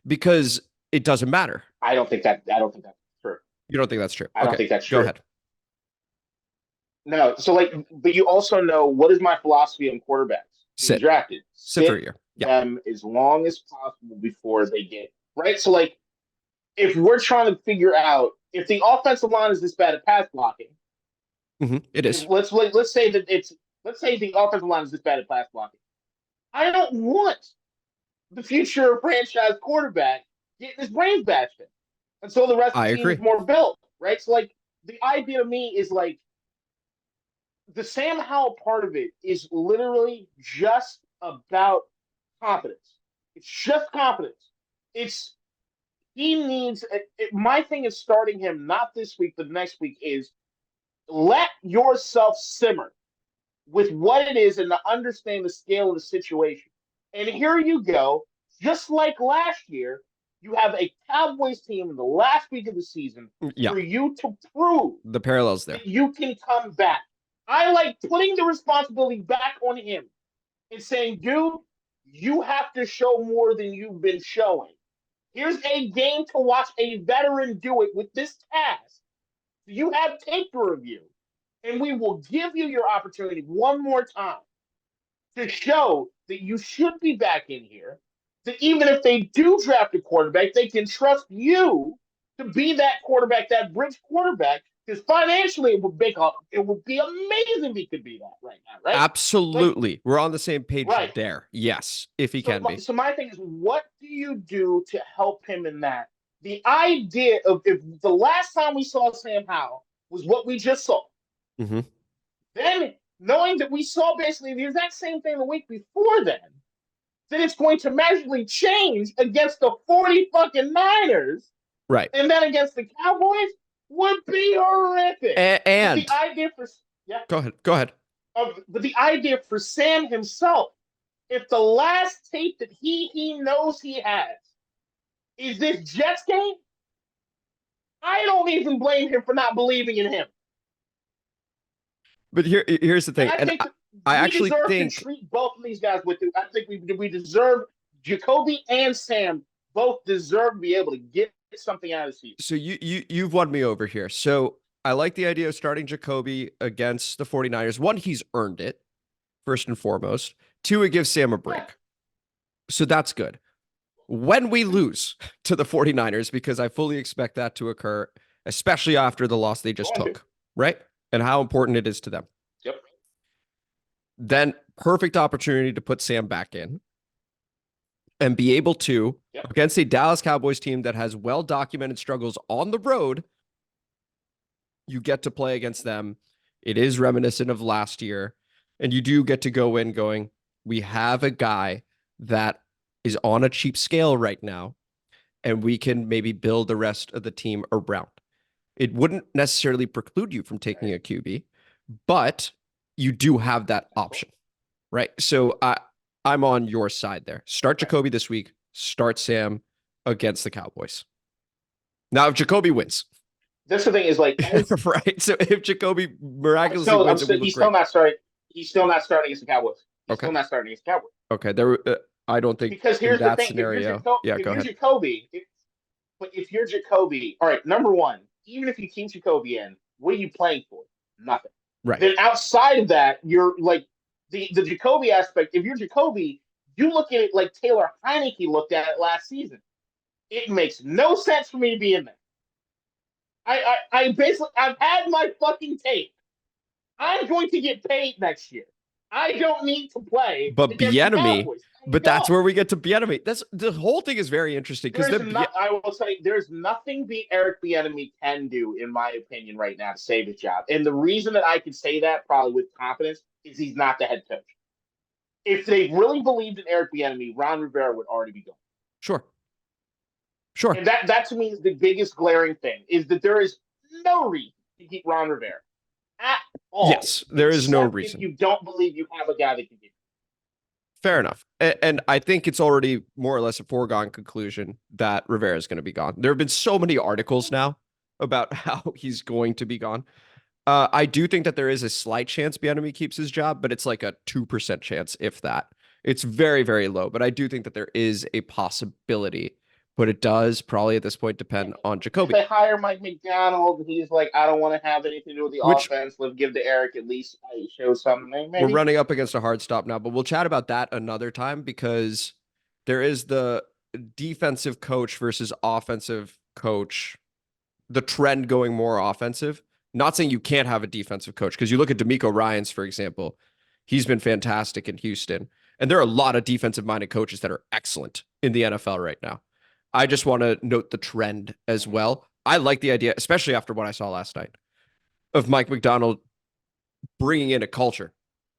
because it doesn't matter. I don't think that's true. You don't think that's true? I don't think that's Go true. ahead. No, so like, but you also know what is my philosophy on quarterbacks being drafted? Sit for a year. Yeah. Them as long as possible before they get right. So like, if we're trying to figure out if the offensive line is this bad at pass blocking, it is. Let's say the offensive line is this bad at pass blocking. I don't want the future franchise quarterback getting his brains bashed in until the rest of the team is more built, right? So like, the idea to me is like, the Sam Howell part of it is literally just about confidence. It's just confidence. He needs my thing is starting him not this week, but next week is let yourself simmer with what it is and to understand the scale of the situation. And here you go, just like last year, you have a Cowboys team in the last week of the season for you to prove the parallels there. That you can come back. I like putting the responsibility back on him and saying, dude, you have to show more than you've been showing. Here's a game to watch a veteran do it with this task. You have tape to review, and we will give you your opportunity one more time to show that you should be back in here, that even if they do draft a quarterback, they can trust you to be that quarterback, that bridge quarterback. Because financially, it would be amazing if he could be that right now, right? Absolutely. Like, we're on the same page there. Yes, if he can be. So my thing is, what do you do to help him in that? The idea of if the last time we saw Sam Howell was what we just saw, then knowing that we saw basically the exact same thing the week before then it's going to magically change against the 40 fucking Niners. Right. And then against the Cowboys would be horrific. And the idea for Go ahead. But the idea for Sam himself, if the last tape that he knows he has is this Jets game, I don't even blame him for not believing in him. But here's the thing, and I actually think to treat both of these guys with it. I think we deserve Jacoby and Sam both deserve to be able to get something out of the season. So you've won me over here. So I like the idea of starting Jacoby against the 49ers. One, he's earned it, first and foremost. Two, it gives Sam a break. So that's good. When we lose to the 49ers, because I fully expect that to occur, especially after the loss they just took, right? And how important it is to them. Yep. Then perfect opportunity to put Sam back in and be able to, against a Dallas Cowboys team that has well-documented struggles on the road, you get to play against them. It is reminiscent of last year. And you do get to go in going, we have a guy that is on a cheap scale right now, and we can maybe build the rest of the team around. It wouldn't necessarily preclude you from taking a QB, but you do have that option, right? So I'm on your side there. Start Jacoby this week. Start Sam against the Cowboys. Now, if Jacoby wins. That's the thing is like... right? So if Jacoby miraculously wins, he's still not starting against the Cowboys. He's still not starting against the Cowboys. Okay, I don't think because here's that the thing. scenario. Go ahead. Jacoby, but if you're Jacoby, all right, number one, even if you keep Jacoby in, what are you playing for? Nothing. Right. Then outside of that, you're like the Jacoby aspect. If you're Jacoby, you look at it like Taylor Heineke looked at it last season. It makes no sense for me to be in there. I basically, I've had my fucking tape. I'm going to get paid next year. I don't need to play. But Bieniemy, but that's where we get to Bieniemy. That's the whole thing is very interesting because I will say there's nothing Eric Bieniemy can do, in my opinion, right now to save his job. And the reason that I can say that probably with confidence is he's not the head coach. If they really believed in Eric Bieniemy, Ron Rivera would already be gone. Sure. And that to me is the biggest glaring thing, is that there is no reason to keep Ron Rivera at all. Yes, there is no reason. If you don't believe you have a guy that can get it. Fair enough. And I think it's already more or less a foregone conclusion that Rivera is going to be gone. There have been so many articles now about how he's going to be gone. I do think that there is a slight chance Bieniemy keeps his job, but it's like a 2% chance, if that. It's very, very low, but I do think that there is a possibility. But it does probably at this point depend on If Jacoby, they hire Mike McDonald, he's like, I don't want to have anything to do with the which offense. Let's give to Eric at least show something. we're Maybe. running up against a hard stop now, but we'll chat about that another time because there is the defensive coach versus offensive coach, the trend going more offensive. Not saying you can't have a defensive coach because you look at D'Amico Ryans, for example, he's been fantastic in Houston. And there are a lot of defensive minded coaches that are excellent in the NFL right now. I just want to note the trend as well. I like the idea, especially after what I saw last night, of Mike McDonald bringing in a culture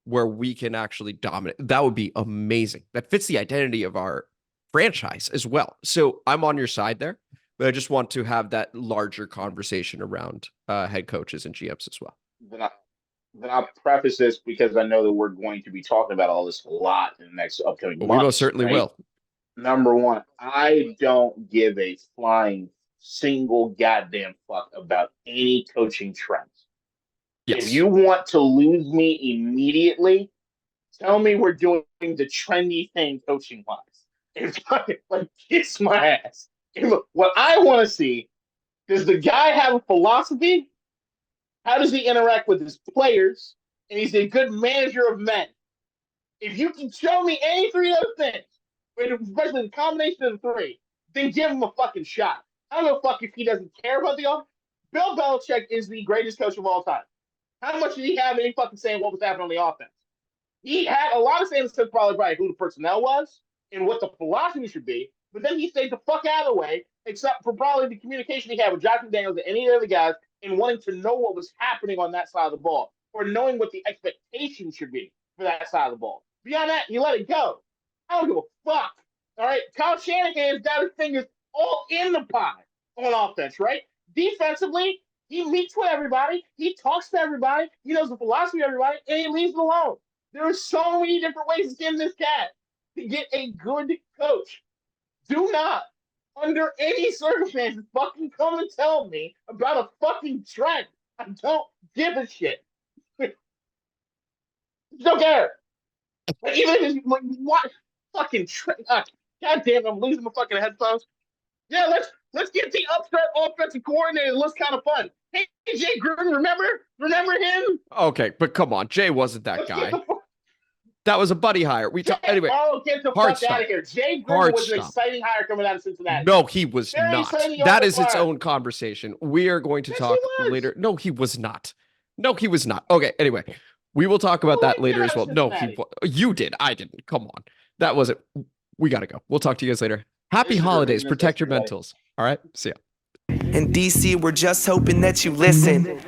where we can actually dominate. That would be amazing. That fits the identity of our franchise as well. So I'm on your side there, but I just want to have that larger conversation around head coaches and GMs as well. Then I'll preface this because I know that we're going to be talking about all this a lot in the next upcoming months. We most certainly will. Number one, I don't give a flying single goddamn fuck about any coaching trends. Yes. If you want to lose me immediately, tell me we're doing the trendy thing coaching wise. If like kiss my ass. What I want to see, does the guy have a philosophy? How does he interact with his players? And he's a good manager of men. If you can show me any three of those things, especially the combination of the three, then give him a fucking shot. I don't give a fuck if he doesn't care about the offense. Bill Belichick is the greatest coach of all time. How much did he have any fucking saying what was happening on the offense? He had a lot of saying probably who the personnel was and what the philosophy should be, but then he stayed the fuck out of the way, except for probably the communication he had with Josh McDaniels and any of the other guys and wanting to know what was happening on that side of the ball or knowing what the expectation should be for that side of the ball. Beyond that, you let it go. I don't give a fuck. All right, Kyle Shanahan's got his fingers all in the pie on offense, right? Defensively, he meets with everybody. He talks to everybody. He knows the philosophy of everybody, and he leaves it alone. There are so many different ways to skin this cat to get a good coach. Do not, under any circumstances, fucking come and tell me about a fucking trend. I don't give a shit. Don't care. Even if it's like, what fucking trend? God damn, I'm losing my fucking headphones. Yeah, let's get the upstart offensive coordinator. It looks kind of fun. Hey, Jay Gruden, remember him? Okay, but come on, Jay wasn't that guy. That was a buddy hire. Anyway. Oh, get the fuck out of here. Jay Gruden was an exciting hire coming out of Cincinnati. No, he was not. That is its own conversation. We are going to talk later. No, he was not. No, he was not. Okay, anyway. We will talk about that later as well. No, you did. I didn't. Come on. That wasn't. We got to go. We'll talk to you guys later. Happy holidays. Protect your mentals. All right. See ya. In DC, we're just hoping that you listen.